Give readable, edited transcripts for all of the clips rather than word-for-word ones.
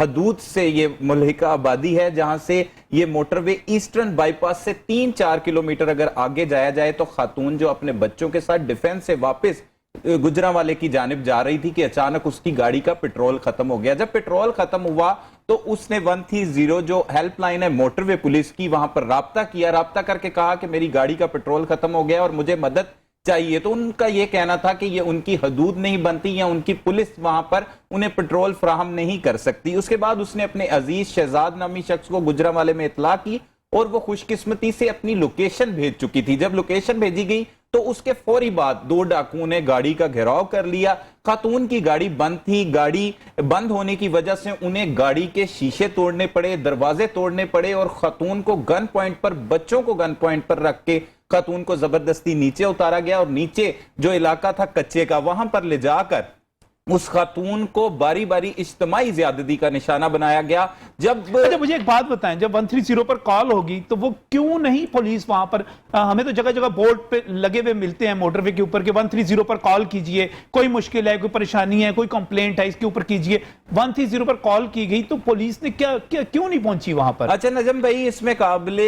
حدود سے یہ ملحقہ آبادی ہے جہاں سے یہ موٹر وے ایسٹرن بائی پاس سے 3-4 کلومیٹر اگر آگے جایا جائے تو خاتون جو اپنے بچوں کے ساتھ ڈیفنس سے واپس گجرانوالے کی جانب جا رہی تھی کہ اچانک اس کی گاڑی کا پیٹرول ختم ہو گیا. جب پیٹرول ختم ہوا تو اس نے 130 جو ہیلپ لائن ہے موٹر وے پولیس کی وہاں پر رابطہ کیا, رابطہ کر کے کہا کہ میری گاڑی کا پیٹرول ختم ہو گیا اور مجھے مدد چاہیے. تو ان کا یہ کہنا تھا کہ یہ ان کی حدود نہیں بنتی یا ان کی پولیس وہاں پر انہیں پیٹرول فراہم نہیں کر سکتی. اس کے بعد اس نے اپنے عزیز شہزاد نامی شخص کو گجرانوالے میں اطلاع کی اور وہ خوش قسمتی سے اپنی لوکیشن بھیج چکی تھی. جب لوکیشن بھیجی گئی تو اس کے فوری بعد 2 ڈاکوؤں نے گاڑی کا گھیراؤ کر لیا. خاتون کی گاڑی بند تھی, گاڑی بند ہونے کی وجہ سے انہیں گاڑی کے شیشے توڑنے پڑے, دروازے توڑنے پڑے اور خاتون کو گن پوائنٹ پر, بچوں کو گن پوائنٹ پر رکھ کے خاتون کو زبردستی نیچے اتارا گیا اور نیچے جو علاقہ تھا کچے کا وہاں پر لے جا کر اس خاتون کو باری باری اجتماعی زیادتی کا نشانہ بنایا گیا. جب اچھا مجھے ایک بات بتائیں, جب 130 پر کال ہوگی تو وہ کیوں نہیں پولیس وہاں پر, ہمیں تو جگہ جگہ بورڈ پہ لگے ہوئے ملتے ہیں موٹر وے کے اوپر کہ 130 پر کال کیجئے, کوئی مشکل ہے, کوئی پریشانی ہے, کوئی کمپلینٹ ہے, اس کے اوپر کیجئے. 130 پر کال کی گئی تو پولیس نے کیوں نہیں پہنچی وہاں پر؟ اچھا نجم بھائی, اس میں قابل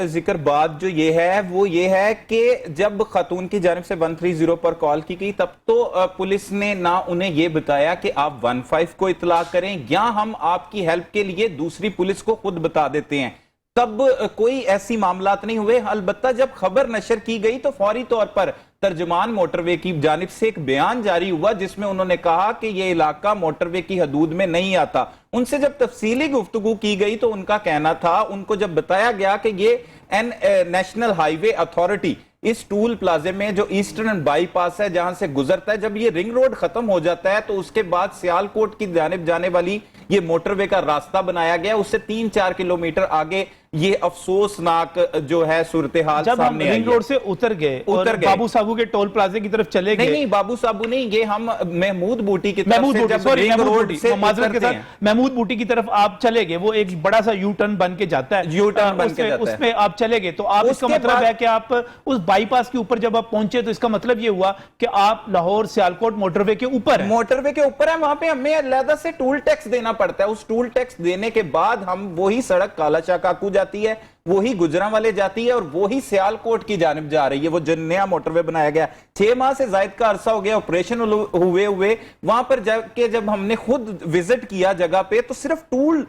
ذکر بات جو یہ ہے وہ یہ ہے کہ جب خاتون کی جانب سے 130 پر کال کی گئی تب تو پولیس نے نہ انہیں یہ بتایا کہ آپ 15 کو اطلاع کریں یا ہم آپ کی ہیلپ کے لیے دوسری پولیس کو خود بتا دیتے ہیں, تب کوئی ایسی معاملات نہیں ہوئے. البتہ جب خبر نشر کی گئی تو فوری طور پر ترجمان موٹر وے کی جانب سے ایک بیان جاری ہوا جس میں انہوں نے کہا کہ یہ علاقہ موٹر وے کی حدود میں نہیں آتا. ان سے جب تفصیلی گفتگو کی گئی تو ان کا کہنا تھا, ان کو جب بتایا گیا کہ یہ نیشنل ہائی وے اتھارٹی اس ٹول پلازے میں جو ایسٹرن بائی پاس ہے جہاں سے گزرتا ہے, جب یہ رنگ روڈ ختم ہو جاتا ہے تو اس کے بعد سیالکوٹ کی جانب جانے والی یہ موٹر وے کا راستہ بنایا گیا. اس سے 3-4 کلومیٹر آگے یہ افسوسناک جو ہے صورتحال جب ہم سامنے آئی رنگ روڈ سے اتر گئے اور بابو صابو کے ٹول پلازے کی طرف چلے گئے, نہیں بابو صابو نہیں, یہ ہم محمود بوٹی کی طرف محمود سے بوٹی, جب رنگ روڈ سے معذرت کے اترتے ساتھ ہیں, محمود بوٹی کی طرف آپ چلے گئے, وہ ایک بڑا سا یو ٹرن بن کے جاتا ہے, یو ٹرن بن کے جاتا ہے, اس میں آپ چلے گئے تو آپ اس کا مطلب ہے کہ آپ اس بائی پاس کے اوپر جب آپ پہنچے تو اس کا مطلب یہ ہوا کہ آپ لاہور سیالکوٹ موٹر وے کے اوپر ہیں. موٹر وے کے اوپر ہیں, وہاں پہ ہمیں علیحدہ سے ٹول ٹیکس دینا پڑتا ہے. اس ٹول ٹیکس دینے کے بعد ہم وہی سڑک کالا شاہ کاکو جاتی ہے, وہی گجرانوالے جاتی ہے اور وہی سیالکوٹ کی جانب جا رہی ہے. وہ جو نیا موٹر وے بنایا گیا 6 ماہ سے زائد کا عرصہ ہو گیا آپریشن ہوئے وہاں پر جا کے جب ہم نے خود وزٹ کیا جگہ پہ تو صرف ٹول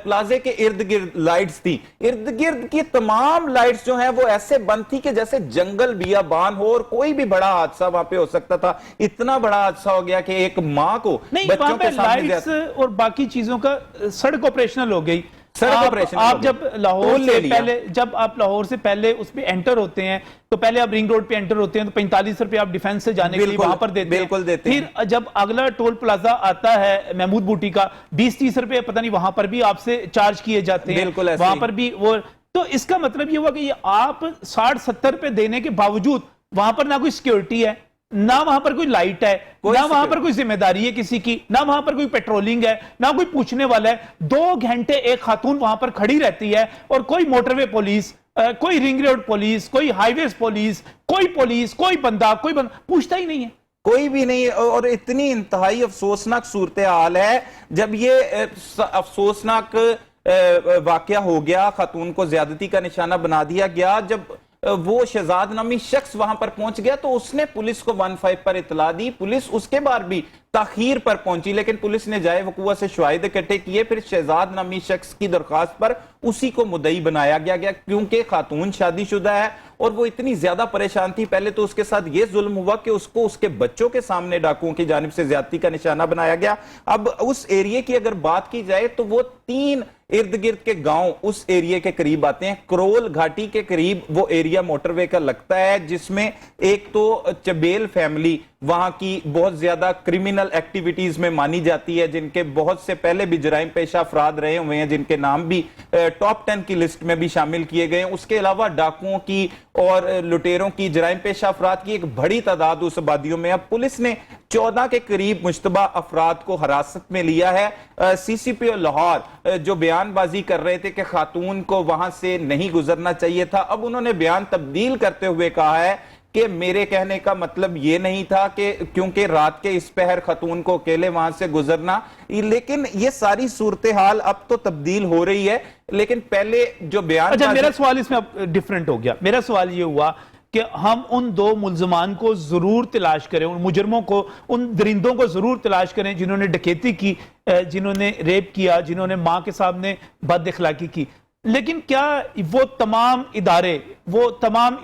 پلازے کے ارد گرد لائٹس تھی. ارد گرد کی تمام لائٹس جو ہیں وہ ایسے بند تھی کہ جیسے جنگل بیابان ہو اور کوئی بھی بڑا حادثہ وہاں پہ ہو سکتا تھا. اتنا بڑا حادثہ ہو گیا کہ ایک ماں کو بچوں کے سامنے لائٹس اور باقی چیزوں کا سڑک آپریشنل ہو گئی. آپ جب لاہور سے پہلے اس پہ انٹر ہوتے ہیں تو پہلے آپ رنگ روڈ پہ انٹر ہوتے ہیں تو 45 روپے آپ ڈیفنس سے جانے کے لیے وہاں پر دیتے ہیں. پھر جب اگلا ٹول پلازا آتا ہے محمود بوٹی کا 20-30 روپے پتہ نہیں وہاں پر بھی آپ سے چارج کیے جاتے ہیں, وہاں پر بھی وہ. تو اس کا مطلب یہ ہوا کہ آپ 60-70 روپے دینے کے باوجود وہاں پر نہ کوئی سیکیورٹی ہے, نہ وہاں پر کوئی لائٹ ہے, نہ وہاں پر کوئی ذمہ داری ہے کسی کی, نہ وہاں پر کوئی پیٹرولنگ ہے, نہ کوئی پوچھنے والا ہے. 2 گھنٹے ایک خاتون وہاں پر کھڑی رہتی ہے اور کوئی موٹر وے پولیس, کوئی رنگ روڈ پولیس, کوئی ہائی ویز پولیس, کوئی بندہ پوچھتا ہی نہیں ہے, کوئی بھی نہیں. اور اتنی انتہائی افسوسناک صورتحال ہے جب یہ افسوسناک واقعہ ہو گیا, خاتون کو زیادتی کا نشانہ بنا دیا گیا. جب وہ شہزاد نامی شخص وہاں پر پہنچ گیا تو اس نے پولیس کو 15 پر اطلاع دی. پولیس اس کے بعد بھی تاخیر پر پہنچی لیکن پولیس نے جائے وقوع سے شواہد اکٹھے کیے. پھر شہزاد نامی شخص کی درخواست پر اسی کو مدعی بنایا گیا کیونکہ خاتون شادی شدہ ہے اور وہ اتنی زیادہ پریشان تھی. پہلے تو اس کے ساتھ یہ ظلم ہوا کہ اس کو اس کے بچوں کے سامنے ڈاکوؤں کی جانب سے زیادتی کا نشانہ بنایا گیا. اب اس ایریے کی اگر بات کی جائے تو وہ 3 ارد گرد کے گاؤں اس ایریے کے قریب آتے ہیں. کرول گھاٹی کے قریب وہ ایریا موٹر وے کا لگتا ہے جس میں ایک تو چبیل فیملی وہاں کی بہت زیادہ کرمینل ایکٹیویٹیز میں مانی جاتی ہے, جن کے بہت سے پہلے بھی جرائم پیشہ افراد رہے ہوئے ہیں, جن کے نام بھی ٹاپ 10 کی لسٹ میں بھی شامل کیے گئے ہیں. اس کے علاوہ ڈاکوؤں کی اور لٹیروں کی, جرائم پیشہ افراد کی ایک بڑی تعداد اس آبادیوں میں. اب پولیس نے 14 کے قریب مشتبہ افراد کو حراست میں لیا ہے. سی سی پی او لاہور جو بیان بازی کر رہے تھے کہ خاتون کو وہاں سے نہیں گزرنا چاہیے تھا, اب انہوں نے بیان تبدیل کرتے ہوئے کہا ہے کہ میرے کہنے کا مطلب یہ نہیں تھا کہ کیونکہ رات کے اس پہر خاتون کو اکیلے وہاں سے گزرنا. لیکن یہ ساری صورتحال اب تو تبدیل ہو رہی ہے, لیکن پہلے جو بیان... اچھا, میرا سوال اس میں اب ڈیفرنٹ ہو گیا. میرا سوال یہ ہوا کہ ہم ان دو ملزمان کو ضرور تلاش کریں, ان مجرموں کو, ان درندوں کو ضرور تلاش کریں جنہوں نے ڈکیتی کی, جنہوں نے ریپ کیا, جنہوں نے ماں کے سامنے بد اخلاقی کی. لیکن کیا وہ تمام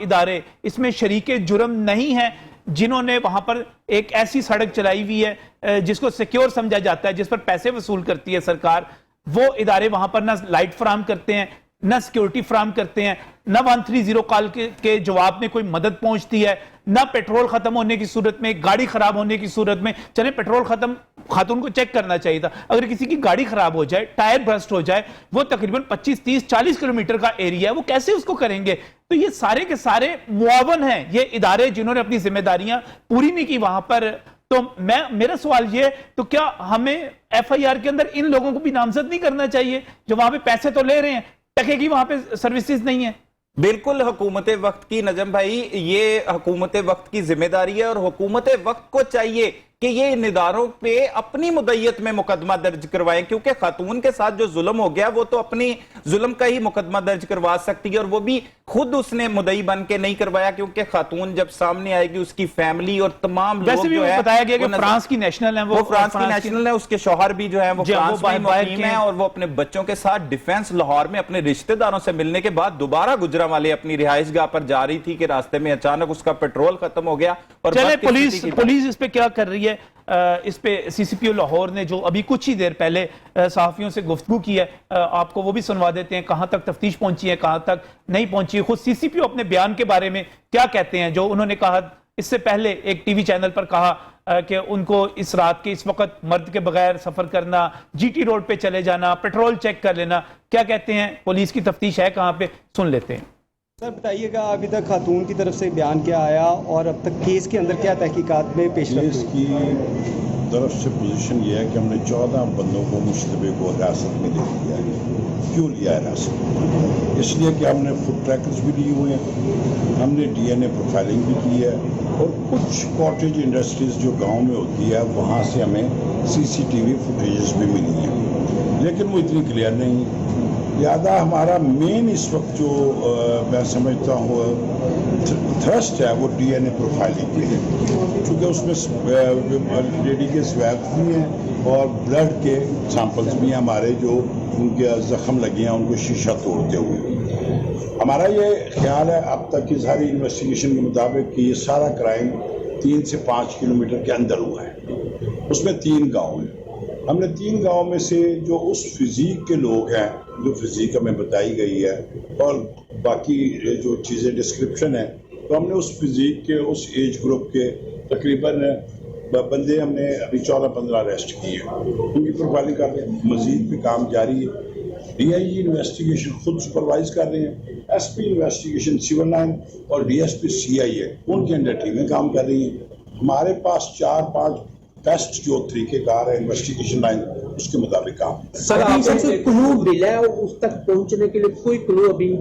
ادارے اس میں شریک جرم نہیں ہیں جنہوں نے وہاں پر ایک ایسی سڑک چلائی ہوئی ہے جس کو سیکیور سمجھا جاتا ہے, جس پر پیسے وصول کرتی ہے سرکار؟ وہ ادارے وہاں پر نہ لائٹ فراہم کرتے ہیں, نہ سیکیورٹی فراہم کرتے ہیں, نہ 130 کال کے جواب میں کوئی مدد پہنچتی ہے, نہ پیٹرول ختم ہونے کی صورت میں, گاڑی خراب ہونے کی صورت میں. چلیں پیٹرول ختم, خاتون کو چیک کرنا چاہیے تھا. اگر کسی کی گاڑی خراب ہو جائے, ٹائر برسٹ ہو جائے, وہ تقریباً 25 30 40 کلومیٹر کا ایریا ہے, وہ کیسے اس کو کریں گے؟ تو یہ سارے کے سارے معاون ہیں یہ ادارے جنہوں نے اپنی ذمہ داریاں پوری نہیں کی وہاں پر. تو میرا سوال یہ ہے, تو کیا ہمیں ایف آئی آر کے اندر ان لوگوں کو بھی نامزد نہیں کرنا چاہیے جو وہاں پہ پیسے تو لے رہے ہیں, ٹکے کی وہاں پہ سروسز نہیں ہے؟ بالکل حکومت وقت کی, نجم بھائی, یہ حکومت وقت کی ذمہ داری ہے, اور حکومت وقت کو چاہیے کہ یہ ان اداروں پہ اپنی مدعیت میں مقدمہ درج کروائیں, کیونکہ خاتون کے ساتھ جو ظلم ہو گیا وہ تو اپنی ظلم کا ہی مقدمہ درج کروا سکتی ہے, اور وہ بھی خود اس نے مدعی بن کے نہیں کروایا, کیونکہ خاتون جب سامنے آئے گی اس کی فیملی اور تمام لوگ ویسے بھی جو ہے بتایا گیا کہ فرانس کی نیشنل ہیں, وہ فرانس کی نیشنل ہے, اس کے شوہر بھی جو ہیں وہ فرانس میں مقیم ہیں, اور وہ اپنے بچوں کے ساتھ ڈیفنس لاہور میں اپنے رشتہ داروں سے ملنے کے بعد دوبارہ گجرانوالے اپنی رہائش گاہ پر جا رہی تھی کہ راستے میں اچانک اس کا پیٹرول ختم ہو گیا. اور پولیس اس پہ کیا کر رہی ہے؟ اس پہ سی سی پی او لاہور نے جو ابھی کچھ ہی دیر پہلے صحافیوں سے گفتگو کی ہے, آپ کو وہ بھی سنوا دیتے ہیں, کہاں تک تفتیش پہنچی ہے, کہاں تک نہیں پہنچی. خود سی سی پی او اپنے بیان کے بارے میں کیا کہتے ہیں, جو انہوں نے کہا اس سے پہلے ایک ٹی وی چینل پر کہا کہ ان کو اس رات کے اس وقت مرد کے بغیر سفر کرنا, جی ٹی روڈ پہ چلے جانا, پیٹرول چیک کر لینا. کیا کہتے ہیں, پولیس کی تفتیش ہے کہاں پہ, سن لیتے ہیں. سر بتائیے گا ابھی تک خاتون کی طرف سے بیان کیا آیا, اور اب تک کیس کے اندر کیا تحقیقات میں پیش رفت ہوئی؟ کیس کی طرف سے پوزیشن یہ ہے کہ ہم نے 14 بندوں کو مشتبہ کو حراست میں لے لیا ہے. کیوں لیا حراست؟ اس لیے کہ ہم نے فوٹ ٹریکرز بھی لیے ہوئے ہیں, ہم نے ڈی این اے پروفائلنگ بھی کی ہے, اور کچھ کاٹیج انڈسٹریز جو گاؤں میں ہوتی ہے وہاں سے ہمیں سی سی ٹی وی فوٹیجز بھی ملی ہیں, لیکن وہ اتنی کلیئر نہیں. لہٰذا ہمارا مین اس وقت جو میں سمجھتا ہوں تھرسٹ ہے وہ ڈی این اے پروفائلنگ کے لیے, چونکہ اس میں لیڈی کے سویبس بھی ہیں اور بلڈ کے سیمپلس بھی ہیں ہمارے, جو ان کے زخم لگے ہیں ان کو شیشہ توڑتے ہوئے. ہمارا یہ خیال ہے اب تک کی ساری انویسٹیگیشن کے مطابق کہ یہ سارا کرائم 3 سے 5 کلومیٹر کے اندر ہوا ہے. اس میں 3 گاؤں ہیں. ہم نے 3 گاؤں میں سے جو اس فزیک کے لوگ ہیں, جو فزیک ہمیں بتائی گئی ہے, اور باقی جو چیزیں ڈسکرپشن ہے, تو ہم نے اس فزیک کے اس ایج گروپ کے تقریباً بندے ہم نے ابھی 14-15 اریسٹ کیے ہیں. ان کی پروفائلنگ کر رہے ہیں, مزید بھی کام جاری ہے. ڈی آئی جی انویسٹیگیشن خود سپروائز کر رہے ہیں, S P investigation civil line اور ڈی ایس پی سی آئی ہے ان کے انڈر ٹیمیں کام کر رہی ہیں. ہمارے پاس 4-5 بیسٹ جو طریقہ کار ہے انویسٹیگیشن لائن, اس کے مطابق کام. سر آپ سے کلو ملا ہے اس تک پہنچنے کے لیے کوئی کلو ابھی؟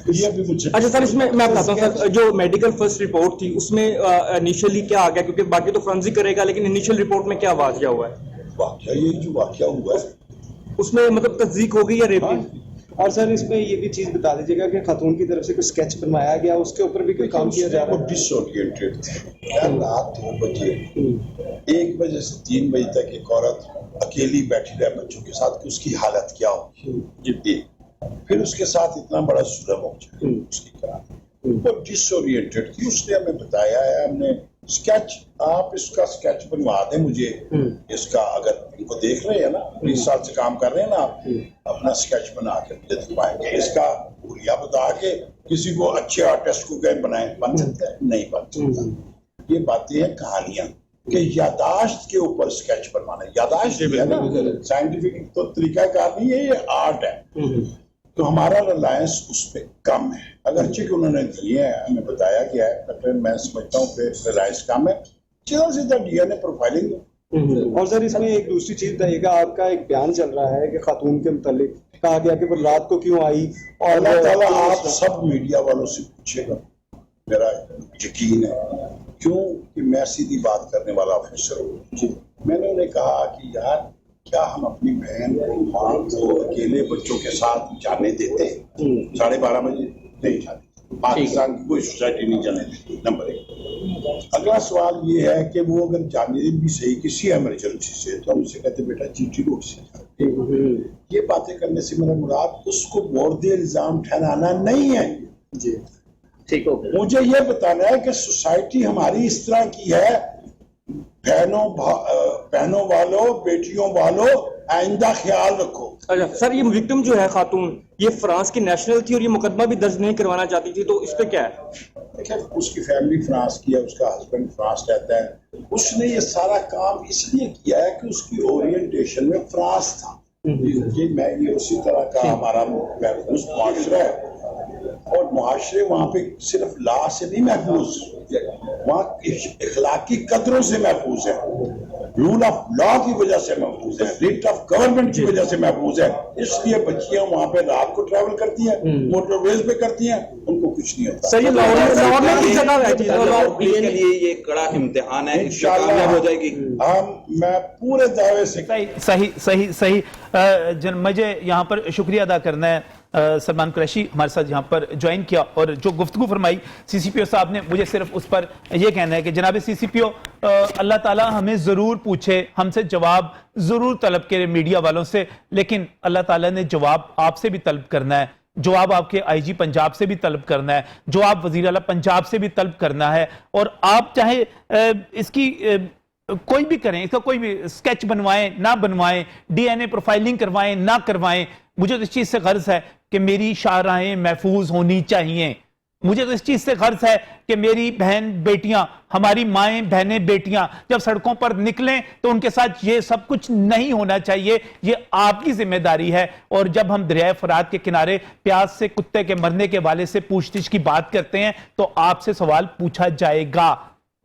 اچھا سر, اس میں بتاتا ہوں سر, جو میڈیکل فرسٹ رپورٹ تھی اس میں انیشلی کیا آ گیا, کیونکہ باقی تو فرنزی کرے گا, لیکن انیشل رپورٹ میں کیا واقعہ ہوا ہے؟ واقعہ یہ جو واقعہ ہوا ہے اس میں مطلب تصدیق ہو گئی یا ریپ؟ اور سر اس میں یہ بھی چیز بتا دیجیے گا کہ خاتون کی طرف سے کوئی اسکیچ بنوایا گیا, اس کے اوپر بھی کوئی کام کیا جا رہا ہے؟ وہ ڈس اورینٹیڈ تھے. رات 2 بجے 1 بجے سے 3 بجے تک ایک عورت اکیلی بیٹھی رہے بچوں کے ساتھ کہ اس کی حالت کیا ہوگی, پھر اس کے ساتھ اتنا بڑا ظلم ہو جائے اس کی طرح. وہ ڈس اورینٹیڈ تھی. اس نے ہمیں بتایا ہے, ہم نے اسکیچ, آپ اس کا اسکیچ بنوا دیں مجھے, اس کا اگر ان کو دیکھ رہے ہیں نا 20 سال سے کام کر رہے ہیں نا, آپ اپنا اسکیچ بنا کے مجھے دکھوائیں گے. اس کا پوریا بتا کے کسی کو اچھے آرٹسٹ کو کہ بنائیں, بن سکتا ہے؟ نہیں بن سکتا. یہ باتیں ہیں کہانیاں کہ یاداشت کے اوپر اسکیچ بنوانا. یاداشت ہے نا, سائنٹیفک تو طریقہ کار نہیں ہے, یہ آرٹ ہے. تو ہمارا ریلائنس اس پہ کم ہے, اگرچہ کہ انہوں نے دیے ہیں, ہمیں بتایا گیا ہے, لیکن میں سمجھتا ہوں کہ ریلائنس کم ہے. سیدھا ڈی این اے پروفائلنگ. اور سر اس میں ایک دوسری چیز بتائیے گا, آپ کا ایک بیان چل رہا ہے کہ خاتون کے متعلق کہا گیا کہ وہ رات کو کیوں آئی, اور اللہ تعالیٰ آپ سب میڈیا والوں سے پوچھے گا میرا یقین ہے، کیوں کہ میں سیدھی بات کرنے والا آفیسر ہوں. میں نے انہیں کہا کہ یار کیا ہم اپنی بہن کو ماں کو اکیلے بچوں کے ساتھ جانے دیتے ہیں 12:30 بجے؟ نہیں جانے. پاکستان کی کوئی سوسائٹی نہیں جانے دیتی. نمبر 1. اگلا سوال یہ ہے کہ وہ اگر جانے بھی صحیح کسی ایمرجنسی سے تو ہم اسے کہتے بیٹا GT روڈ سے جاتے. یہ باتیں کرنے سے میرا مراد اس کو مورد الزام ٹھہرانا نہیں ہے. جی ٹھیک ہو گیا. مجھے یہ بتانا ہے کہ سوسائٹی ہماری اس طرح کی ہے، بہنوں والوں بیٹیوں والوں آئندہ خیال رکھو. اچھا سر، یہ وکٹم جو ہے خاتون، یہ فرانس کی نیشنل تھی اور یہ مقدمہ بھی درج نہیں کروانا چاہتی تھی، تو اس پہ کیا ہے؟ دیکھیں اس کی فیملی فرانس کی ہے، اس کا ہسبینڈ فرانس رہتا ہے. اس نے یہ سارا کام اس لیے کیا ہے کہ اس کی اورینٹیشن میں فرانس تھا. یہ اسی طرح کا ہمارا محفوظ معاشرہ ہے، اور معاشرے وہاں پہ صرف لا سے نہیں محفوظ، وہاں اخلاقی قدروں سے محفوظ ہے، رول آف لا کی وجہ سے محفوظ ہے، ریٹ آف گورنمنٹ کی وجہ سے محفوظ ہے. اس لیے بچیاں وہاں پہ رات کو ٹریول کرتی ہیں، موٹر ویز پہ کرتی ہیں، ان کو کچھ نہیں ہوتا. سر یہ لاہور میں کس جگہ رہتی ہے؟ کے لیے یہ کڑا امتحان ہے، انشاءاللہ کامیاب ہو جائے گی. میں پورے دعوے سے صحیح. مجھے یہاں پر شکریہ ادا کرنا ہے سلمان قریشی ہمارے ساتھ یہاں پر جوائن کیا، اور جو گفتگو فرمائی CCPO صاحب نے، مجھے صرف اس پر یہ کہنا ہے کہ جناب CCPO اللہ تعالیٰ ہمیں ضرور پوچھے، ہم سے جواب ضرور طلب کرے میڈیا والوں سے، لیکن اللہ تعالیٰ نے جواب آپ سے بھی طلب کرنا ہے، جواب آپ کے IG پنجاب سے بھی طلب کرنا ہے، جواب وزیر اعلیٰ پنجاب سے بھی طلب کرنا ہے. اور آپ چاہے اس کی کوئی بھی کریں، اس کا کوئی بھی سکیچ بنوائیں نہ بنوائیں، DNA پروفائلنگ کروائیں نہ کروائیں، مجھے تو اس چیز سے غرض ہے کہ میری شاہراہیں محفوظ ہونی چاہیے. مجھے تو اس چیز سے غرض ہے کہ میری بہن بیٹیاں، ہماری مائیں بہنیں بیٹیاں جب سڑکوں پر نکلیں تو ان کے ساتھ یہ سب کچھ نہیں ہونا چاہیے. یہ آپ کی ذمہ داری ہے. اور جب ہم دریائے فرات کے کنارے پیاس سے کتے کے مرنے کے والے سے پوچھ تچھ کی بات کرتے ہیں تو آپ سے سوال پوچھا جائے گا،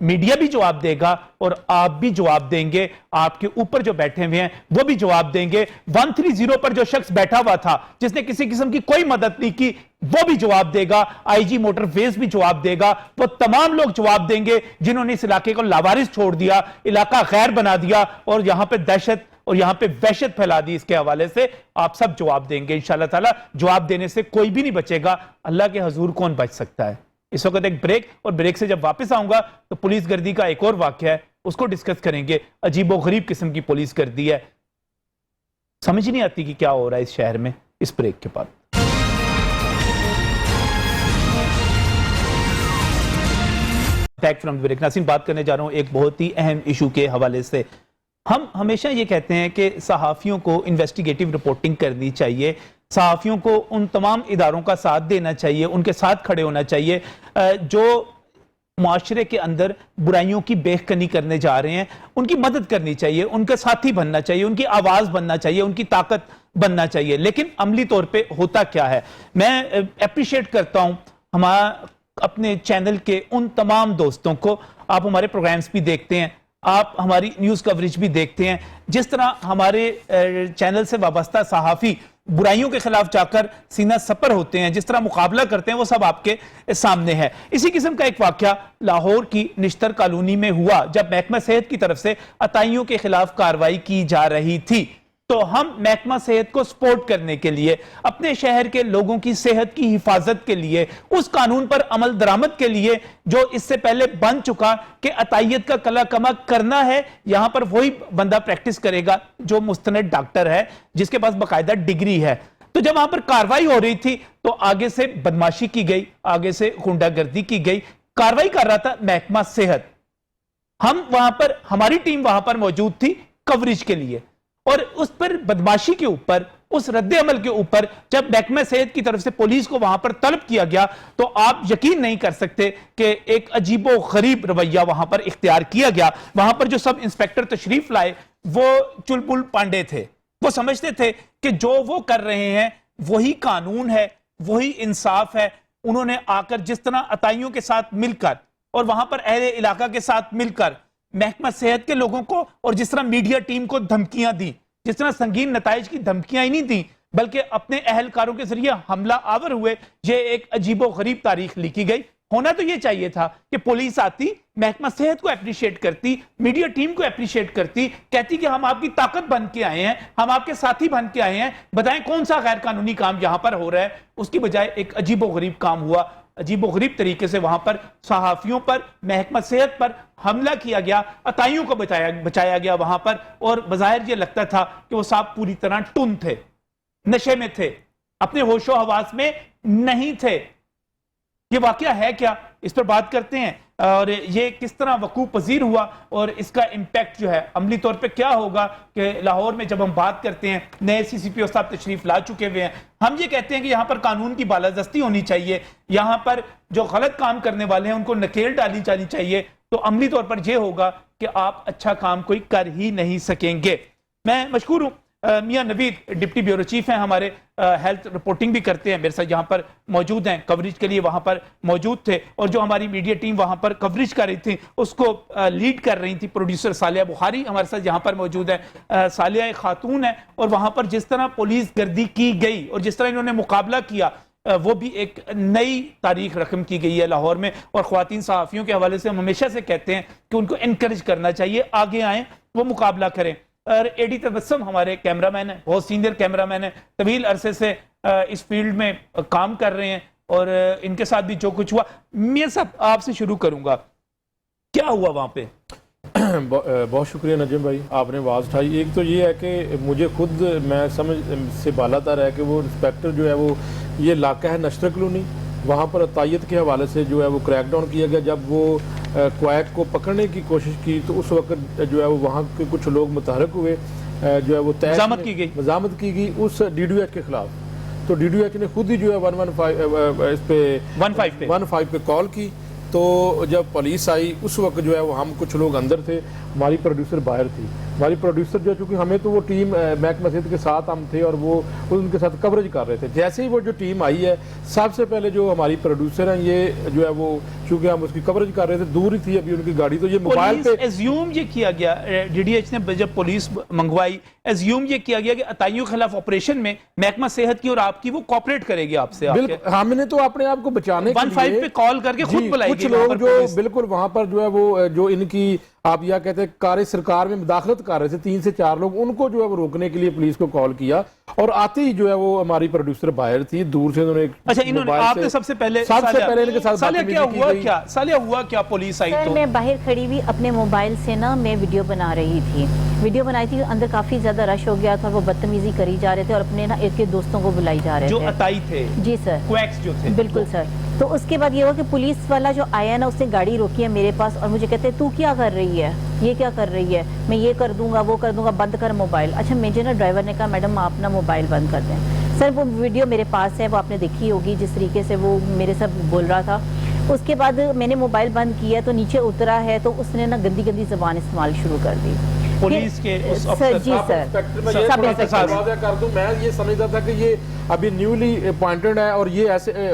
میڈیا بھی جواب دے گا اور آپ بھی جواب دیں گے، آپ کے اوپر جو بیٹھے ہوئے ہیں وہ بھی جواب دیں گے. 130 پر جو شخص بیٹھا ہوا تھا جس نے کسی قسم کی کوئی مدد نہیں کی وہ بھی جواب دے گا، IG موٹر ویز بھی جواب دے گا، وہ تمام لوگ جواب دیں گے جنہوں نے اس علاقے کو لاوارث چھوڑ دیا، علاقہ غیر بنا دیا اور یہاں پہ دہشت اور یہاں پہ وحشت پھیلا دی. اس کے حوالے سے آپ سب جواب دیں گے انشاءاللہ تعالی. جواب دینے سے کوئی بھی نہیں بچے گا. اللہ کے حضور کون بچ سکتا ہے؟ اس وقت ایک بریک، اور بریک سے جب واپس آؤں گا تو پولیس گردی کا ایک اور واقعہ ہے، اس کو ڈسکس کریں گے. عجیب و غریب قسم کی پولیس گردی ہے، سمجھ نہیں آتی کہ کیا ہو رہا ہے اس شہر میں. اس بریک کے بعد بیک فرام بریک. ناظرین، بات کرنے جا رہا ہوں ایک بہت ہی اہم ایشو کے حوالے سے. ہم ہمیشہ یہ کہتے ہیں کہ صحافیوں کو انویسٹیگیٹو رپورٹنگ کرنی چاہیے، صحافیوں کو ان تمام اداروں کا ساتھ دینا چاہیے، ان کے ساتھ کھڑے ہونا چاہیے جو معاشرے کے اندر برائیوں کی بیخکنی کرنے جا رہے ہیں. ان کی مدد کرنی چاہیے، ان کا ساتھی بننا چاہیے، ان کی آواز بننا چاہیے، ان کی طاقت بننا چاہیے. لیکن عملی طور پہ ہوتا کیا ہے؟ میں اپریشیٹ کرتا ہوں ہمارا اپنے چینل کے ان تمام دوستوں کو. آپ ہمارے پروگرامز بھی دیکھتے ہیں، آپ ہماری نیوز کوریج بھی دیکھتے ہیں. جس طرح ہمارے چینل سے وابستہ صحافی برائیوں کے خلاف جا کر سینہ سپر ہوتے ہیں، جس طرح مقابلہ کرتے ہیں، وہ سب آپ کے سامنے ہے. اسی قسم کا ایک واقعہ لاہور کی نشتر کالونی میں ہوا جب محکمہ صحت کی طرف سے عطائیوں کے خلاف کارروائی کی جا رہی تھی. تو ہم محکمہ صحت کو سپورٹ کرنے کے لیے، اپنے شہر کے لوگوں کی صحت کی حفاظت کے لیے، اس قانون پر عمل درآمد کے لیے جو اس سے پہلے بن چکا کہ عطائیت کا کلا کما کرنا ہے، یہاں پر وہی بندہ پریکٹس کرے گا جو مستند ڈاکٹر ہے، جس کے پاس باقاعدہ ڈگری ہے. تو جب وہاں پر کارروائی ہو رہی تھی تو آگے سے بدماشی کی گئی، آگے سے غنڈہ گردی کی گئی. کارروائی کر رہا تھا محکمہ صحت، ہم وہاں پر، ہماری ٹیم وہاں پر موجود تھی کوریج کے لیے. اور اس پر بدماشی کے اوپر، اس رد عمل کے اوپر جب محکمہ صحت کی طرف سے پولیس کو وہاں پر طلب کیا گیا تو آپ یقین نہیں کر سکتے کہ ایک عجیب و غریب رویہ وہاں پر اختیار کیا گیا. وہاں پر جو سب انسپیکٹر تشریف لائے وہ چلبل پانڈے تھے. وہ سمجھتے تھے کہ جو وہ کر رہے ہیں وہی قانون ہے، وہی انصاف ہے. انہوں نے آ کر جس طرح عطائیوں کے ساتھ مل کر اور وہاں پر اہل علاقہ کے ساتھ مل کر محکمہ صحت کے لوگوں کو اور جس طرح میڈیا ٹیم کو دھمکیاں دی، جس طرح سنگین نتائج کی دھمکیاں ہی نہیں دیں بلکہ اپنے اہلکاروں کے ذریعے حملہ آور ہوئے، یہ ایک عجیب و غریب تاریخ لکھی گئی. ہونا تو یہ چاہیے تھا کہ پولیس آتی, محکمہ صحت کو اپریشیٹ کرتی, میڈیا ٹیم کو اپریشیٹ کرتی, کہتی کہ ہم آپ کی طاقت بن کے آئے ہیں, ہم آپ کے ساتھی بن کے آئے ہیں, بتائیں کون سا غیر قانونی کام یہاں پر ہو رہا ہے. اس کی بجائے ایک عجیب و غریب کام ہوا, عجیب و غریب طریقے سے وہاں پر صحافیوں پر, محکمہ صحت پر حملہ کیا گیا, عطائیوں کو بچایا گیا وہاں پر, اور بظاہر یہ لگتا تھا کہ وہ صاحب پوری طرح ٹن تھے, نشے میں تھے, اپنے ہوش و حواس میں نہیں تھے. یہ واقعہ ہے کیا, اس پر بات کرتے ہیں, اور یہ کس طرح وقوع پذیر ہوا, اور اس کا امپیکٹ جو ہے عملی طور پہ کیا ہوگا. کہ لاہور میں جب ہم بات کرتے ہیں, نئے سی سی پی او صاحب تشریف لا چکے ہوئے ہیں, ہم یہ کہتے ہیں کہ یہاں پر قانون کی بالادستی ہونی چاہیے, یہاں پر جو غلط کام کرنے والے ہیں ان کو نکیل ڈالی جانی چاہیے, تو عملی طور پر یہ ہوگا کہ آپ اچھا کام کوئی کر ہی نہیں سکیں گے. میں مشکور ہوں, میاں نوید ڈپٹی بیورو چیف ہیں ہمارے, ہیلتھ رپورٹنگ بھی کرتے ہیں, میرے ساتھ یہاں پر موجود ہیں, کوریج کے لیے وہاں پر موجود تھے, اور جو ہماری میڈیا ٹیم وہاں پر کوریج کر رہی تھی اس کو لیڈ کر رہی تھی پروڈیوسر سالیہ بخاری ہمارے ساتھ یہاں پر موجود ہے. سالیہ ایک خاتون ہے, اور وہاں پر جس طرح پولیس گردی کی گئی اور جس طرح انہوں نے مقابلہ کیا, وہ بھی ایک نئی تاریخ رقم کی گئی ہے لاہور میں. اور خواتین صحافیوں کے حوالے سے ہم ہمیشہ سے کہتے ہیں کہ ان کو انکریج کرنا چاہیے, آگے آئیں, وہ مقابلہ کریں. اور اے ڈی تبسم ہمارے کیمرامین ہیں, بہت سینئر کیمرامین ہیں, طویل عرصے سے اس فیلڈ میں کام کر رہے ہیں, اور ان کے ساتھ بھی جو کچھ ہوا. میاں صاحب آپ سے شروع کروں گا, کیا ہوا وہاں پہ؟ بہت شکریہ نجم بھائی, آپ نے آواز اٹھائی. ایک تو یہ ہے کہ مجھے خود میں سمجھ سے بالا تر ہے کہ وہ انسپیکٹر جو ہے وہ, یہ علاقہ ہے نشتر کلونی, وہاں پر عطائیت کے حوالے سے جو ہے وہ کریک ڈاؤن کیا گیا. جب وہ کویک کو پکڑنے کی کوشش کی تو اس وقت جو ہے وہ وہاں کے کچھ لوگ متحرک ہوئے, جو ہے وہ مزاحمت کی گئی اس ڈی ڈی ایچ کے خلاف. تو ڈی ڈی ایچ نے خود ہی جو ہے 115 پہ کال کی. تو جب پولیس آئی اس وقت جو ہے وہ ہم کچھ لوگ اندر تھے, ہماری پروڈیوسر باہر تھی. ہماری پروڈیوسر جو ہے چونکہ ہمیں تو وہ ٹیم محکمہ صحت کے ساتھ ہم تھے اور وہ ان کے ساتھ کوریج کر رہے تھے. جیسے ہی وہ جو ٹیم آئی ہے, سب سے پہلے جو ہماری پروڈیوسر ہیں یہ جو ہے وہ چونکہ ہم اس کی کوریج کر رہے تھے, دور ہی تھی ابھی ان کی گاڑی, تو یہ موبائل پہ ایزیوم یہ کیا گیا, ڈی ڈی ایچ نے جب پولیس منگوائی, ایزیوم یہ کیا گیا کہ عطائیوں کے خلاف آپریشن میں محکمہ صحت کی اور آپ کی وہ کوپریٹ کرے گی آپ سے. بالکل, ہم نے تو اپنے آپ کو بچانے کے لیے 15 پہ کال کر کے خود بلائی کچھ لوگ جو بالکل وہاں پر جو ہے وہ جو ان کی آپ یہ کہتے ہیں کار سرکار میں مداخلت کر رہے تھے 3 سے 4 لوگ, ان کو جو ہے وہ روکنے کے لیے پلیس کو کال کیا, اور آتے ہی جو ہے وہ ہماری پروڈیوسر باہر تھی, دور سے انہوں نے آپ نے سب سے پہلے ان کے ساتھ سالیہ ہوا کیا پولیس آئی تو میں باہر کھڑی ہوئی اپنے موبائل سے نا, میں ویڈیو بنا رہی تھی, ویڈیو بنائی تھی, اندر کافی زیادہ رش ہو گیا تھا, وہ بدتمیزی کری جا رہے تھے اور اپنے نا ایک دوستوں کو بلائی جا رہے تھے جو عطائی تھے. جی سر, کویکس جو تھے. بالکل سر. تو اس کے بعد یہ ہوا کہ پولیس والا جو آیا نا, اس نے گاڑی روکی ہے میرے پاس اور مجھے کہتے ہیں تو کیا کر رہی ہے, یہ کیا کر رہی ہے, میں یہ کر دوں گا وہ کر دوں گا, بند کر موبائل. اچھا مجھے نا ڈرائیور نے کہا میڈم آپ نا موبائل بند کر دیں. سر وہ ویڈیو میرے پاس ہے, وہ آپ نے دیکھی ہوگی جس طریقے سے وہ میرے ساتھ بول رہا تھا. اس کے بعد میں نے موبائل بند کیا تو نیچے اترا ہے تو اس نے نا گندی گندی زبان استعمال شروع کر دی پولیس کے اس سر. جی سر, سب انسپیکٹر کر دوں, میں یہ سمجھتا تھا کہ یہ ابھی نیولی اپوائنٹڈ ہے, اور یہ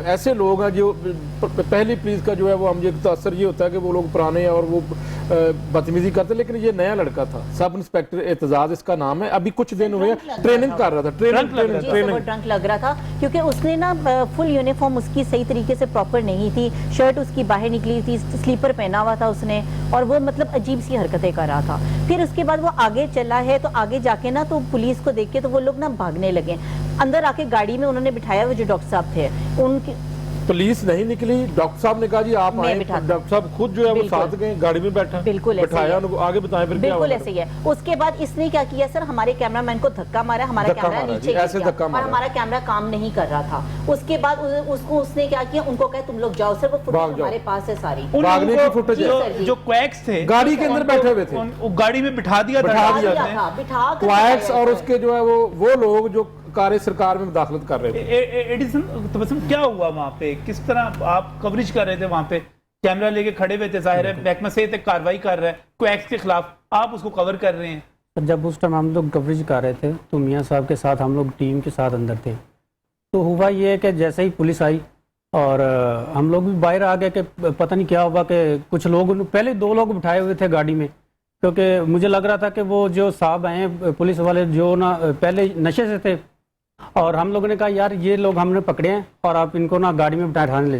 ایسے لوگ ہیں جو پہلی پولیس کا جو ہے وہ ہم یہ تاثر یہ ہوتا ہے کہ وہ لوگ پرانے ہیں اور وہ بدتمیزی کرتے, لیکن یہ نیا لڑکا تھا, سب انسپیکٹر اعتزاز اس کا نام ہے, ابھی کچھ دن ہوئے ٹریننگ کر رہا تھا. ڈرنک لگ رہا تھا کیونکہ اس نے نا فل یونیفارم اس کی صحیح طریقے سے پراپر نہیں تھی, شرٹ اس کی باہر نکلی تھی, سلیپر پہنا ہوا تھا اس نے, اور وہ مطلب عجیب سی حرکتیں کر رہا تھا. پھر اس کے بعد وہ آگے چلا ہے تو آگے جا کے نا تو پولیس کو دیکھ کے تو وہ لوگ نا بھاگنے لگے. اندر آ کے گاڑی میں انہوں نے بٹھایا, وہ جو ڈاکٹر صاحب تھے ان کی پولیس نہیں نکلی, ڈاکٹر صاحب نے کہا جی آپ آئیں, ڈاکٹر صاحب خود جو ہے وہ ساتھ گئے, گاڑی میں بیٹھا, بٹھایا ان کو, آگے بتائیں پھر کیا ہوا. بالکل ایسے ہی ہے. اس کے بعد اس نے کیا کیا سر, ہمارے کیمرہ مین کو دھکا مارا, ہمارا کیمرہ نیچے گیا اور ہمارا کیمرہ کام نہیں کر رہا تھا. اس کے بعد اس نے کیا کیا, ان کو کہا تم لوگ جاؤ سر, وہ فوٹیج ہمارے پاس ہے ساری, بھاگنے کی فوٹیج جو کویکس تھے گاڑی کے اندر بیٹھے ہوئے تھے, گاڑی میں بٹھا دیا تھا کویکس, اور اس کے جو ہے وہ لوگ جو کار سرکار میں مداخلت کر رہے تھے. ایڈیسن تبسم کیا ہوا وہاں پہ, کس طرح آپ کوریج کر رہے تھے وہاں پہ, کیمرہ لے کے کھڑے ہوئے تھے, ظاہر ہے محکمہ صحت ایک کاروائی کر رہا ہے کویکس کے خلاف, آپ اس کو کور کر رہے ہیں. جب اس ٹائم ہم لوگ کوریج کر رہے تھے تو میاں صاحب کے ساتھ ہم لوگ ٹیم کے ساتھ اندر تھے. تو ہوا یہ کہ جیسے ہی پولیس آئی اور ہم لوگ بھی باہر آ گئے کہ پتہ نہیں کیا ہوا, کہ کچھ لوگ پہلے 2 لوگ بٹھائے ہوئے تھے گاڑی میں, کیونکہ مجھے لگ رہا تھا کہ وہ جو صاحب آئے ہیں پولیس والے جو نا پہلے نشے سے تھے, اور ہم لوگوں نے کہا یار یہ لوگ ہم نے پکڑے ہیں اور آپ ان کو نا گاڑی میں بٹھانے لے.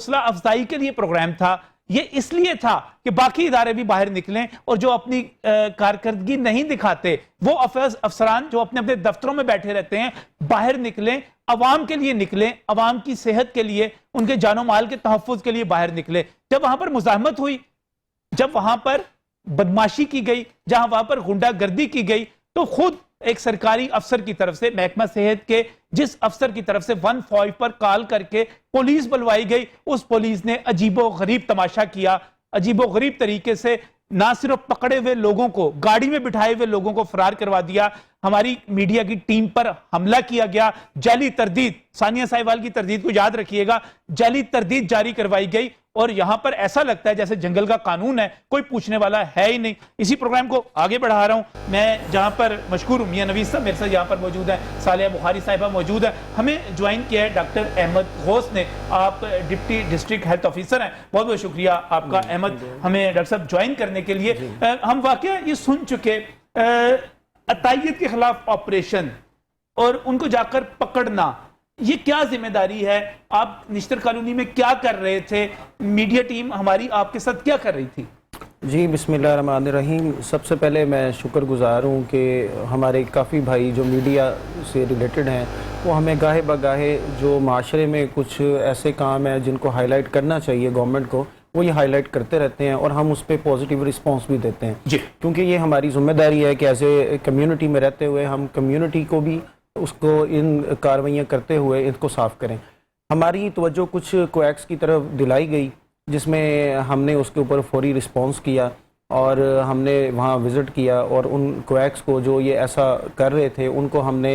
حوصلہ افزائی کے لیے پروگرام تھا، یہ اس لیے تھا کہ باقی ادارے بھی باہر نکلیں اور جو اپنی کارکردگی نہیں دکھاتے وہ افسران جو اپنے اپنے دفتروں میں بیٹھے رہتے ہیں باہر نکلیں، عوام کے لیے نکلیں، عوام کی صحت کے لیے، ان کے جان و مال کے تحفظ کے لیے باہر نکلے۔ جب وہاں پر مزاحمت ہوئی، جب وہاں پر بدماشی کی گئی، جہاں وہاں پر غنڈہ گردی کی گئی، تو خود ایک سرکاری افسر کی طرف سے، محکمہ صحت کے جس افسر کی طرف سے 15 پر کال کر کے پولیس بلوائی گئی، اس پولیس نے عجیب و غریب تماشا کیا، عجیب و غریب طریقے سے نہ صرف پکڑے ہوئے لوگوں کو، گاڑی میں بٹھائے ہوئے لوگوں کو فرار کروا دیا، ہماری میڈیا کی ٹیم پر حملہ کیا گیا، جعلی تردید، ثانیہ ساہیوال کی تردید کو یاد رکھیے گا، جعلی تردید جاری کروائی گئی، اور یہاں پر ایسا لگتا ہے جیسے جنگل کا قانون ہے، کوئی پوچھنے والا ہے ہی نہیں۔ اسی پروگرام کو آگے بڑھا رہا ہوں میں، جہاں پر مشکور میاں نویس صاحب میرے ساتھ یہاں پر موجود ہیں، صالحہ بخاری صاحبہ موجود ہیں، ہمیں جوائن کیا ہے ڈاکٹر احمد غوث نے، آپ ڈپٹی ڈسٹرکٹ ہیلتھ آفیسر ہیں، بہت بہت شکریہ آپ کا احمد ہمیں ڈاکٹر صاحب جوائن کرنے کے لیے۔ ہم واقعہ یہ سن چکے عطائیت کے خلاف آپریشن اور ان کو جا کر پکڑنا، یہ کیا ذمہ داری ہے؟ آپ نشتر کالونی میں کیا کر رہے تھے؟ میڈیا ٹیم ہماری آپ کے ساتھ کیا کر رہی تھی؟ جی بسم اللہ الرحمن الرحیم۔ سب سے پہلے میں شکر گزار ہوں کہ ہمارے کافی بھائی جو میڈیا سے ریلیٹڈ ہیں وہ ہمیں گاہے بگاہے جو معاشرے میں کچھ ایسے کام ہیں جن کو ہائی لائٹ کرنا چاہیے گورنمنٹ کو، وہ یہ ہائی لائٹ کرتے رہتے ہیں اور ہم اس پہ پازیٹیو رسپانس بھی دیتے ہیں جی، کیونکہ یہ ہماری ذمہ داری ہے کہ ایز اے کمیونٹی میں رہتے ہوئے ہم کمیونٹی کو بھی اس کو ان کارروائیاں کرتے ہوئے ان کو صاف کریں۔ ہماری توجہ کچھ کویکس کی طرف دلائی گئی جس میں ہم نے اس کے اوپر فوری رسپانس کیا اور ہم نے وہاں وزٹ کیا اور ان کویکس کو جو یہ ایسا کر رہے تھے ان کو ہم نے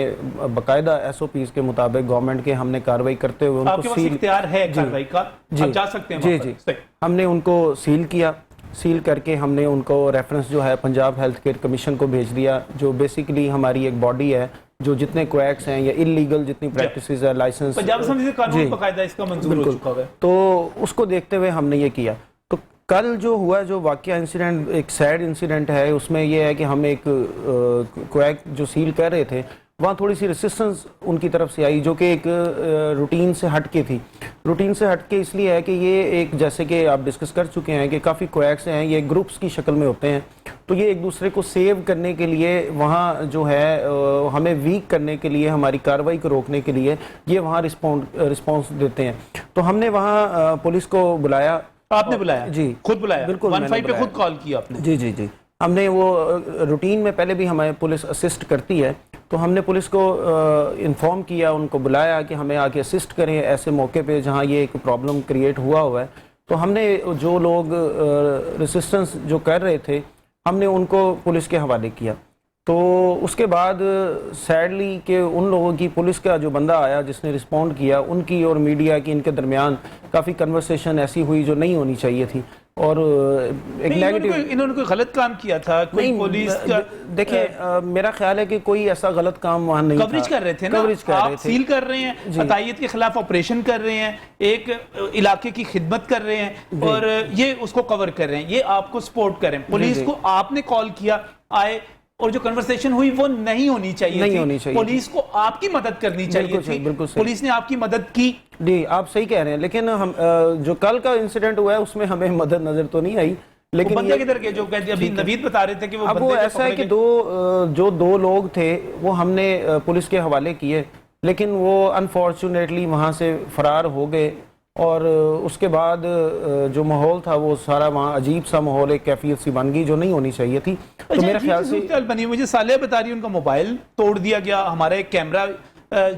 باقاعدہ SOPs کے مطابق گورنمنٹ کے ہم نے کارروائی کرتے ہوئے ان آپ کے کو پاس اختیار ہے کارروائی کا، آپ جا سکتے ہیں وہاں پر۔ جی ہم نے ان کو سیل کیا، سیل کر کے ہم نے ان کو ریفرنس جو ہے پنجاب ہیلتھ کیئر کمیشن کو بھیج دیا، جو بیسیکلی ہماری ایک باڈی ہے جو جتنے کویکس ہیں یا انلیگل جتنی پریکٹسز ہے لائسنس پنجاب اسمبلی سے قانون باقاعدہ اس کا منظور ہو چکا ہے، تو اس کو دیکھتے ہوئے ہم نے یہ کیا۔ تو کل جو ہوا جو واقعہ انسیڈنٹ ایک سیڈ انسیڈنٹ ہے، اس میں یہ ہے کہ ہم ایک کویک جو سیل کر رہے تھے وہاں تھوڑی سی ریسسٹنس ان کی طرف سے آئی جو کہ ایک روٹین سے ہٹ کے تھی۔ روٹین سے ہٹ کے اس لیے ہے کہ یہ ایک جیسے کہ آپ ڈسکس کر چکے ہیں کہ کافی کویکس ہیں، یہ گروپس کی شکل میں ہوتے ہیں، تو یہ ایک دوسرے کو سیو کرنے کے لیے وہاں جو ہے ہمیں ویک کرنے کے لیے، ہماری کارروائی کو روکنے کے لیے یہ وہاں رسپانس دیتے ہیں۔ تو ہم نے وہاں پولیس کو بلایا۔ آپ نے بلایا؟ جی خود بلایا؟ بالکل 15 پہ خود کال کیا آپ نے؟ جی ہم نے وہ روٹین میں پہلے بھی ہمیں پولیس اسسٹ کرتی ہے، تو ہم نے پولیس کو انفارم کیا، ان کو بلایا کہ ہمیں آ کے اسسٹ کریں ایسے موقع پہ جہاں یہ ایک پرابلم کریٹ ہوا ہے۔ تو ہم نے جو لوگ ریسسٹنس جو کر رہے تھے ہم نے ان کو پولیس کے حوالے کیا۔ تو اس کے بعد سیڈلی کہ ان لوگوں کی پولیس کا جو بندہ آیا جس نے رسپونڈ کیا، ان کی اور میڈیا کی ان کے درمیان کافی کنورسیشن ایسی ہوئی جو نہیں ہونی چاہیے تھی، اور ایک نیگیٹو انہوں نے کوئی غلط کام کیا تھا؟ کوئی پولیس کا دیکھیں میرا خیال ہے کہ کوئی ایسا غلط کام وہاں نہیں تھا۔ کوریج کر رہے تھے نا آپ، سیل کر رہے ہیں، عطائیت کے خلاف آپریشن کر رہے ہیں، ایک علاقے کی خدمت کر رہے ہیں اور یہ اس کو کور کر رہے ہیں، یہ آپ کو سپورٹ کر رہے ہیں۔ پولیس کو آپ نے کال کیا، آئے، اور جو کنورسیشن ہوئی وہ نہیں ہونی چاہیے تھی، پولیس کو آپ کی مدد کرنی چاہیے تھی، پولیس نے آپ کی مدد کی۔ جی آپ صحیح کہہ رہے ہیں، لیکن ہم جو کل کا انسیڈنٹ ہوا ہے اس میں ہمیں مدد نظر تو نہیں آئی، لیکن بندہ کدھر کے جو کہتے ابھی نوید بتا رہے تھے کہ وہ اب وہ ایسا ہے کہ دو لوگ تھے وہ ہم نے پولیس کے حوالے کیے، لیکن وہ انفارچونیٹلی وہاں سے فرار ہو گئے، اور اس کے بعد جو ماحول تھا وہ سارا وہاں عجیب سا ماحول، ایک کیفیت سی بن گئی جو نہیں ہونی چاہیے تھی۔ تو میرے خیال سے بنی، مجھے صالحہ بتا رہی ہے ان کا موبائل توڑ دیا گیا، ہمارا ایک کیمرہ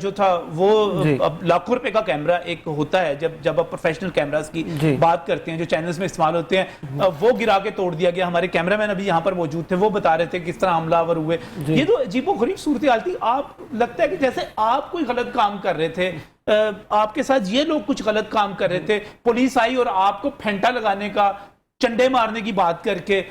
جو تھا وہ لاکھوں روپے کا کیمرہ ایک ہوتا ہے، جب آپ پروفیشنل کیمراز کی بات کرتے ہیں جو چینلز میں استعمال ہوتے ہیں، وہ گرا کے توڑ دیا گیا۔ ہمارے کیمرہ مین ابھی یہاں پر موجود تھے، وہ بتا رہے تھے کس طرح حملہ آور ہوئے۔ یہ تو عجیب و غریب صورتحال تھی۔ آپ لگتا ہے کہ جیسے آپ کوئی غلط کام کر رہے تھے، آپ کے ساتھ یہ لوگ کچھ غلط کام کر رہے تھے، پولیس آئی اور آپ کو پھینٹا لگانے کا، چنڈے مارنے کی بات کر کے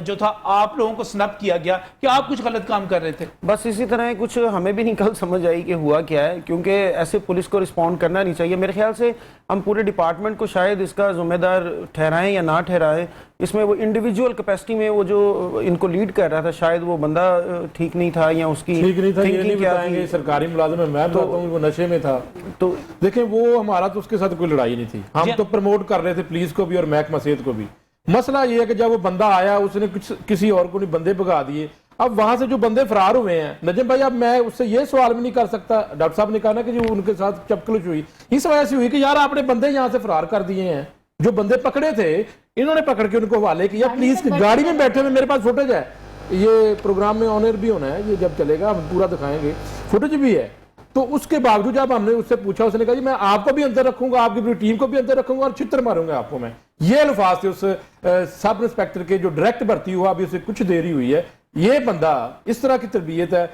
جو تھا آپ لوگوں کو سنپ کیا گیا کہ آپ کچھ غلط کام کر رہے تھے۔ بس اسی طرح کچھ ہمیں بھی نہیں کل سمجھ آئی کہ ہوا کیا ہے، کیونکہ ایسے پولیس کو رسپونڈ کرنا نہیں چاہیے۔ میرے خیال سے ہم پورے ڈپارٹمنٹ کو شاید اس کا ذمہ دار ٹھہرائیں یا نہ ٹھہرائیں، اس میں وہ انڈیویجول کیپیسٹی میں وہ جو ان کو لیڈ کر رہا تھا شاید وہ بندہ ٹھیک نہیں تھا یا اس کی ٹھیک نہیں تھا یہ thinking نہیں کیا بتائیں تھی۔ گے، سرکاری ملازم ہے، میں بتاتا ہوں وہ نشے میں تھا۔ تو دیکھیں وہ ہمارا تو اس کے ساتھ کوئی لڑائی نہیں تھی، ہم تو پروموٹ کر رہے تھے پولیس کو بھی اور محکمہ صحت کو بھی۔ مسئلہ یہ ہے کہ جب وہ بندہ آیا اس نے کسی اور کو نہیں بندے بھگا دیے، اب وہاں سے جو بندے فرار ہوئے ہیں نجم بھائی، اب میں اس سے یہ سوال بھی نہیں کر سکتا، ڈاکٹر صاحب نے کہا نا کہ جو ان کے ساتھ چپکلش ہوئی اس وجہ سے ہوئی کہ یار آپ نے بندے یہاں سے فرار کر دیے ہیں، جو بندے پکڑے تھے انہوں نے پکڑ کے ان کو حوالے کیا، پولیس کی گاڑی میں بیٹھے ہوئے، میرے پاس فوٹیج ہے، یہ پروگرام میں آنر بھی ہونا ہے، یہ جب چلے گا ہم پورا دکھائیں گے، فوٹیج بھی ہے۔ تو اس کے باوجود جب ہم نے اس سے پوچھا اس نے کہا جی میں آپ کو بھی اندر رکھوں گا، آپ کی پوری ٹیم کو بھی اندر رکھوں گا اور چھتر ماروں گا آپ کو میں۔ یہ الفاظ تھے اس سب انسپیکٹر کے جو ڈائریکٹ بھرتی ہوا، ابھی اسے کچھ دیر ہی ہوئی ہے۔ یہ بندہ اس طرح کی تربیت ہے۔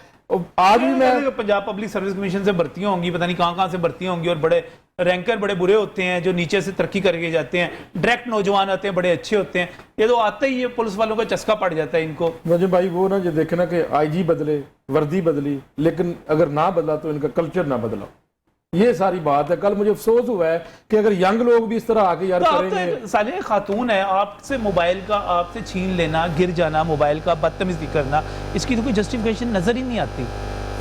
آج بھی میں پنجاب پبلک سروس کمیشن سے بھرتیاں ہوں گی، پتہ نہیں کہاں سے بھرتیاں ہوں گی، اور بڑے رینکر بڑے برے ہوتے ہیں جو نیچے سے ترقی کر کے جاتے ہیں، ڈائریکٹ نوجوان آتے ہیں بڑے اچھے ہوتے ہیں، یہ تو آتے ہی پولیس والوں کا چسکا پڑ جاتا ہے ان کو۔ مجھے بھائی وہ نا جو دیکھنا کہ آئی جی بدلے، وردی بدلی، لیکن اگر نہ بدلا تو ان کا کلچر نہ بدلا، یہ ساری بات ہے۔ کل مجھے افسوس ہوا ہے کہ اگر ینگ لوگ بھی اس طرح آ کے یار تو آپ کریں گے۔ تو صالح خاتون ہے، آپ سے موبائل کا آپ سے چھین لینا، گر جانا، موبائل کا بدتمیزی کرنا، اس کی تو کوئی جسٹیفیکیشن نظر ہی نہیں آتی۔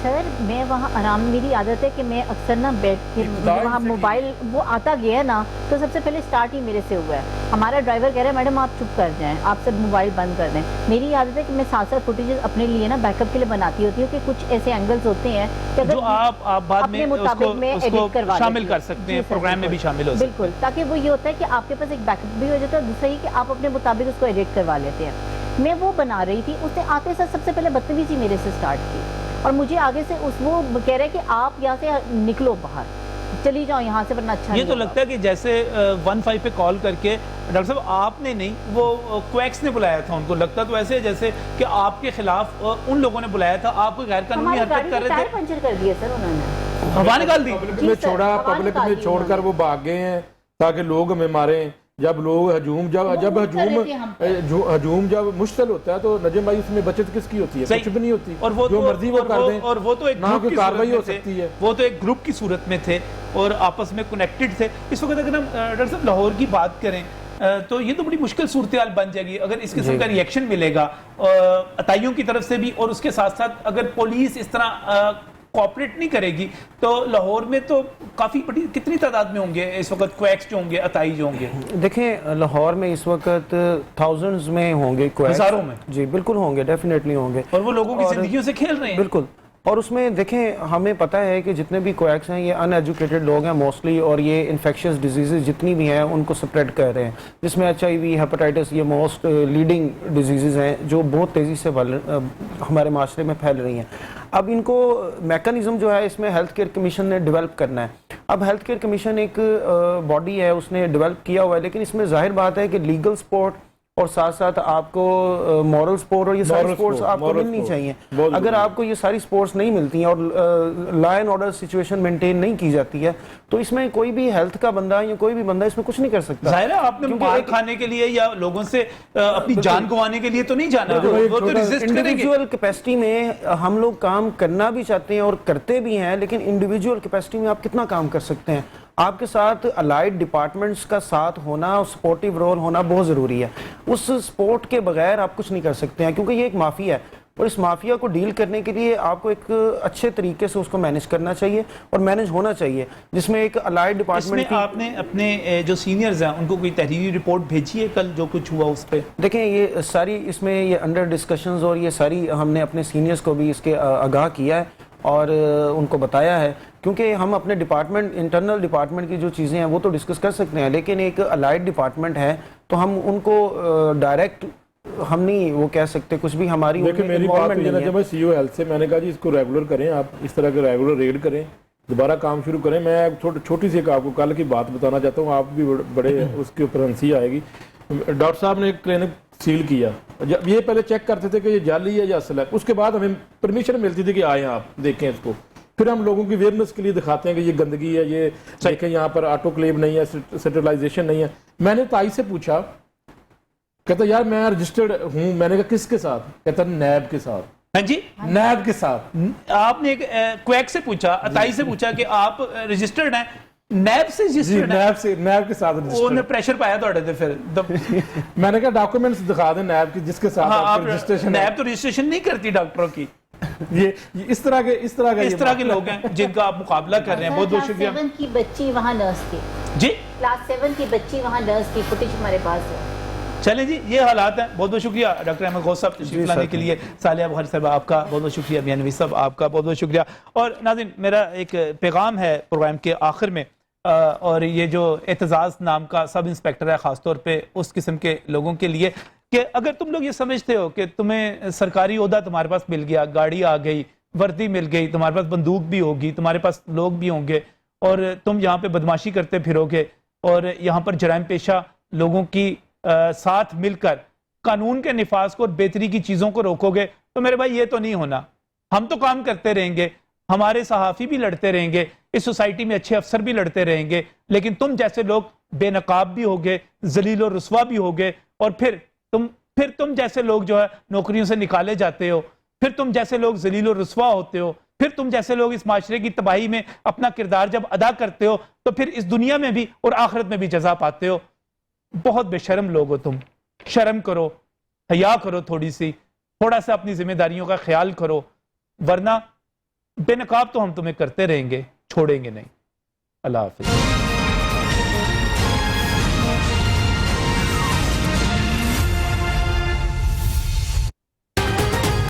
سر میں وہاں آرام، میری عادت ہے کہ میں اکثر نہ بیٹھ کے وہاں موبائل وہ آتا گیا نا تو سب سے پہلے سٹارٹ ہی میرے سے ہوا ہے۔ ہمارا ڈرائیور کہہ رہا ہے میڈم آپ چپ کر جائیں، آپ سب موبائل بند کر دیں۔ میری عادت ہے کہ میں ساتھ ساتھ فوٹیجز اپنے لیے نا بیک اپ کے لیے بناتی ہوتی ہوں کہ کچھ ایسے اینگلز ہوتے ہیں کہ جو آپ بعد میں اس کو شامل کر سکتے ہیں، پروگرام میں بھی شامل ہو سکتے ہیں۔ بالکل، تاکہ وہ یہ ہوتا ہے کہ آپ کے پاس ایک بیک اپ بھی ہو جاتا ہے، دوسرا یہ کہ آپ اپنے مطابق اس کو ایڈٹ کروا لیتے ہیں۔ میں وہ بنا رہی تھی، اس نے آتے ساتھ سب سے پہلے بدتمیزی میرے سے سٹارٹ کی، اور مجھے آگے سے وہ کہہ رہے کہ آپ یہاں سے نکلو باہر، چلی جاؤ یہاں سے ورنہ اچھا نہیں یہ تو لگتا ہے کہ جیسے 15 پہ کال کر کے ڈاکٹر صاحب آپ نے نہیں، وہ کویکس نے بلایا تھا ان کو، لگتا تو ایسے جیسے کہ آپ کے خلاف ان لوگوں نے بلایا تھا، آپ کوئی غیر قانونی حرکت کر رہے ٹائر پنچر کر دیا سر انہوں نے، ہوا نکال دی۔ پبلک میں چھوڑا، پبلک میں چھوڑ کر وہ بھاگ گئے ہیں تاکہ لوگ ہمیں ماریں۔ جب لوگ ہجوم جب مشتعل ہوتا ہے تو نجم بھائی اس میں بچت کس کی ہوتی ہے؟ کچھ بھی نہیں ہوتی، اور وہ جو مرضی وہ کر دیں، اور وہ تو ایک نہ گروپ کوئی کی کارروائی ہو صورت میں سکتی تھے، ہے۔ وہ تو ایک گروپ کی صورت میں تھے اور آپس میں کنیکٹڈ تھے۔ اس وقت اگر ہم ڈاکٹر صاحب لاہور کی بات کریں تو یہ تو بڑی مشکل صورتحال بن جائے گی اگر اس قسم کا ریئیکشن ملے گا عطائیوں کی طرف سے بھی، اور اس کے ساتھ ساتھ اگر پولیس اس طرح کوآپریٹ نہیں کرے گی تو لاہور میں تو کافی بڑی کتنی تعداد میں ہوں گے اس وقت کویکس جو ہوں گے، عطائی جو ہوں گے؟ دیکھیں لاہور میں اس وقت تھاؤزنڈز میں ہوں گے کویکس، ہزاروں میں، جی بالکل ہوں گے، ڈیفینیٹلی ہوں گے، اور وہ لوگوں کی زندگیوں سے کھیل رہے ہیں۔ بالکل، اور اس میں دیکھیں ہمیں پتہ ہے کہ جتنے بھی کویکس ہیں یہ ان ایجوکیٹڈ لوگ ہیں موسٹلی، اور یہ انفیکشس ڈیزیزز جتنی بھی ہیں ان کو سپریڈ کر رہے ہیں، جس میں HIV، ہیپاٹائٹس، یہ موسٹ لیڈنگ ڈیزیزز ہیں جو بہت تیزی سے ہمارے معاشرے میں پھیل رہی ہیں۔ اب ان کو میکانزم جو ہے اس میں ہیلتھ کیئر کمیشن نے ڈیولپ کرنا ہے۔ اب ہیلتھ کیئر کمیشن ایک باڈی ہے، اس نے ڈیولپ کیا ہوا ہے، لیکن اس میں ظاہر بات ہے کہ لیگل سپورٹ اور ساتھ ساتھ آپ کو مورل سپورٹ اور یہ ساری سپورٹس آپ کو ملنی چاہیے۔ اگر آپ کو یہ ساری سپورٹس نہیں ملتی ہیں اور law and order situation maintain نہیں کی جاتی ہے تو اس میں کوئی بھی ہیلتھ کا بندہ یا کوئی بھی بندہ اس میں کچھ نہیں کر سکتا۔ ظاہر ہے آپ نے مار کھانے کے لیے یا لوگوں سے اپنی جان گنوانے کے لیے تو نہیں جانا، وہ تو ریزسٹ کریں گے۔ انڈیویجول کیپیسٹی میں ہم لوگ کام کرنا بھی چاہتے ہیں اور کرتے بھی ہیں، لیکن انڈیویجول کیپیسٹی میں آپ کتنا کام کر سکتے ہیں؟ آپ کے ساتھ الائڈ ڈپارٹمنٹس کا ساتھ ہونا اور سپورٹیو رول ہونا بہت ضروری ہے۔ اس سپورٹ کے بغیر آپ کچھ نہیں کر سکتے ہیں، کیونکہ یہ ایک مافیا ہے، اور اس مافیا کو ڈیل کرنے کے لیے آپ کو ایک اچھے طریقے سے اس کو مینیج کرنا چاہیے اور مینیج ہونا چاہیے، جس میں ایک الائڈ ڈپارٹمنٹ کی۔ آپ نے اپنے جو سینئرز ہیں ان کو کوئی تحریری رپورٹ بھیجی ہے کل جو کچھ ہوا اس پہ؟ دیکھیں یہ ساری اس میں یہ انڈر ڈسکشنز اور یہ ساری ہم نے اپنے سینئرز کو بھی اس کے آگاہ کیا ہے اور ان کو بتایا ہے، کیونکہ ہم اپنے ڈپارٹمنٹ انٹرنل ڈپارٹمنٹ کی جو چیزیں ہیں وہ تو ڈسکس کر سکتے ہیں، لیکن ایک الائڈ ڈپارٹمنٹ ہے تو ہم ان کو ڈائریکٹ ہم نہیں وہ کہہ سکتے کچھ بھی، ہماری دیکھیں میری بات ہوئی نا جب میں سی او ہیلتھ سے، میں نے کہا جی اس کو ریگولر کریں، آپ اس طرح کے ریگولر ریڈ کریں، دوبارہ کام شروع کریں۔ میں چھوٹی سی ایک آپ کو کل کی بات بتانا چاہتا ہوں، آپ بھی بڑے اس کے اوپر ہنسی آئے گی۔ ڈاکٹر صاحب نے ایک کلینک سیل کیا، جب یہ پہلے چیک کرتے تھے کہ یہ جعلی ہے یا اصل ہے، اس کے بعد ہمیں پرمیشن ملتی تھی کہ آئیں آپ دیکھیں اس کو، پھر ہم لوگوں کی ویئرنس کے لیے دکھاتے ہیں کہ یہ گندگی ہے، یہ دیکھیں یہاں پر آٹو کلیو نہیں ہے، سٹرلائزیشن نہیں ہے۔ میں نے تائی سے پوچھا، کہتا یار میں رجسٹرڈ ہوں، میں نے کہا کس کے ساتھ؟ کہتا نیب کے ساتھ۔ ہاں جی، نیب کے ساتھ۔ آپ نے ایک کویک سے پوچھا، عطائی سے پوچھا کہ آپ رجسٹرڈ ہیں؟ نیب سے جی رجسٹرڈ ہے؟ نیب کے ساتھ انہیں رجسٹرڈ پریشر پایا تھوڑے دے پھر میں نے کہا ڈاکومنٹس دکھا دیں نیب کی جس کے ساتھ ہاں، آپ آپ کا رجسٹریشن ہے نیب تو رجسٹریشن نہیں کرتی ڈاکٹروں کی. یہ اس طرح کے لوگ ہیں جن کا آپ مقابلہ کر رہے ہیں. بہت بہت شکریہ. کلاس 7 کی بچی وہاں نرس تھی. جی کلاس 7 کی بچی وہاں نرس کی فوٹیج ہمارے پاس ہے. چلیں جی، یہ حالات ہیں. بہت بہت شکریہ ڈاکٹر احمد غوث صاحب تشریف لانے کے لیے. صالحہ بخاری صاحب آپ کا بہت بہت شکریہ. میاں نویس صاحب آپ کا بہت بہت شکریہ. اور ناظرین، میرا ایک پیغام ہے پروگرام کے آخر میں، اور یہ جو اعتزاز نام کا سب انسپیکٹر ہے خاص طور پہ اس قسم کے لوگوں کے لیے، کہ اگر تم لوگ یہ سمجھتے ہو کہ تمہیں سرکاری عہدہ تمہارے پاس مل گیا، گاڑی آ گئی، وردی مل گئی، تمہارے پاس بندوق بھی ہوگی، تمہارے پاس لوگ بھی ہوں گے، اور تم یہاں پہ بدماشی کرتے پھرو گے اور یہاں پر جرائم پیشہ لوگوں کی ساتھ مل کر قانون کے نفاذ کو اور بہتری کی چیزوں کو روکو گے، تو میرے بھائی یہ تو نہیں ہونا. ہم تو کام کرتے رہیں گے، ہمارے صحافی بھی لڑتے رہیں گے، اس سوسائٹی میں اچھے افسر بھی لڑتے رہیں گے، لیکن تم جیسے لوگ بے نقاب بھی ہوگے، ذلیل و رسوا بھی ہوگے، اور پھر تم جیسے لوگ جو ہے نوکریوں سے نکالے جاتے ہو، پھر تم جیسے لوگ ذلیل و رسوا ہوتے ہو، پھر تم جیسے لوگ اس معاشرے کی تباہی میں اپنا کردار جب ادا کرتے ہو تو پھر اس دنیا میں بھی اور آخرت میں بھی جزا پاتے ہو. بہت بے شرم لوگ ہو تم. شرم کرو، حیا کرو، تھوڑا سا اپنی ذمہ داریوں کا خیال کرو، ورنہ بے نقاب تو ہم تمہیں کرتے رہیں گے، چھوڑیں گے نہیں. اللہ حافظ.